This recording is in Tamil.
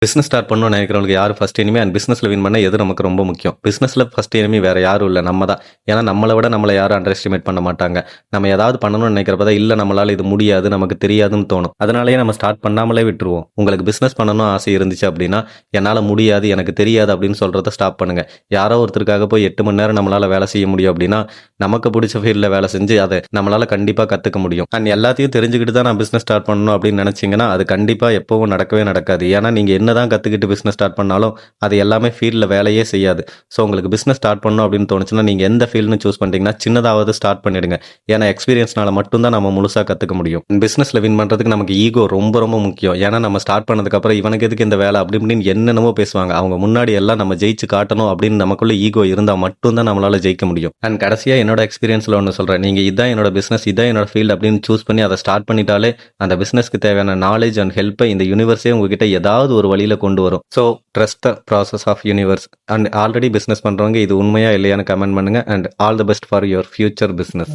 பிசினஸ் ஸ்டார்ட் பண்ணணும்னு நினைக்கிறவங்களுக்கு யார் ஃபர்ஸ்ட் எனிமி அண்ட் பிசினஸ்ல வின் பண்ண எது நமக்கு ரொம்ப முக்கியம். பிசினஸ்ல ஃபர்ஸ்ட் எனிமி வேற யாரும் இல்லை, நம்ம தான். ஏன்னா நம்மளை விட நம்மளை யாரும் அண்டர் எஸ்டிமேட் பண்ண மாட்டாங்க. நம்ம ஏதாவது பண்ணணும்னு நினைக்கிறப்ப தான் இல்லை நம்மளால இது முடியாது, நமக்கு தெரியாதுன்னு தோணும். அதனாலேயே நம்ம ஸ்டார்ட் பண்ணாமலே விட்டுருவோம். உங்களுக்கு பிசினஸ் பண்ணணும் ஆசை இருந்துச்சு அப்படின்னா, என்னால் முடியாது, எனக்கு தெரியாது அப்படின்னு சொல்றத ஸ்டாப் பண்ணுங்க. யாரோ ஒருத்தருக்காக போய் 8 மணி நேரம் நம்மளால வேலை செய்ய முடியும் அப்படின்னா, நமக்கு பிடிச்ச ஃபீல்டில் வேலை செஞ்சு அதை நம்மளால கண்டிப்பாக கற்றுக்க முடியும். அண்ட் எல்லாத்தையும் தெரிஞ்சுக்கிட்டு தான் நான் பிசினஸ் ஸ்டார்ட் பண்ணணும் அப்படின்னு நினைச்சீங்கன்னா அது கண்டிப்பாக எப்பவும் நடக்கவே நடக்காது. ஏன்னா நீங்கள் என்னதான் கற்றுக்கிட்டு பிசினஸ் ஸ்டார்ட் பண்ணாலும் அது எல்லாமே ஃபீல்டில் வேலையே செய்யாது. ஸோ உங்களுக்கு பிசினஸ் ஸ்டார்ட் பண்ணணும் அப்படின்னு தோணுச்சுன்னா நீங்கள் எந்த ஃபீல்டுன்னு சூஸ் பண்ணிட்டீங்கன்னா சின்னதாவது ஸ்டார்ட் பண்ணிடுங்க. ஏன்னா எக்ஸ்பீரியன்ஸ்னால மட்டும்தான் நம்ம முழுசாக கற்றுக்க முடியும். பிசினஸில் வின் பண்ணுறதுக்கு நமக்கு ஈகோ ரொம்ப ரொம்ப முக்கியம். ஏன்னா நம்ம ஸ்டார்ட் பண்ணதுக்கப்புறம் இவனுக்கு எதுக்கு இந்த வேலை அப்படி இப்படின்னு என்னென்னமோ பேசுவாங்க. அவங்க முன்னாடி எல்லாம் நம்ம ஜெயிச்சு காட்டணும் அப்படின்னு நமக்குள்ள ஈகோ இருந்தால் மட்டும்தான் நம்மளால ஜெயிக்க முடியும். அண்ட் கடைசியாக என்னோட எக்ஸ்பீரியன்ஸில் ஒன்று சொல்கிறேன். நீங்கள் இதான் என்னோட பிஸ்னஸ், இதான் என்னோட ஃபீல்டு அப்படின்னு சூஸ் பண்ணி அதை ஸ்டார்ட் பண்ணிட்டாலே அந்த பிஸ்னஸ்க்கு தேவையான நாலேஜ் அண்ட் ஹெல்ப்பை இந்த யூனிவர்ஸே உங்ககிட்ட ஏதாவது ஒரு வழியில் கொண்டு வரும். So trust the process of universe. And already business பண்ணுறவங்க இது உண்மையா இல்லையான்னு கமெண்ட் பண்ணுங்க. And all the best for your future business.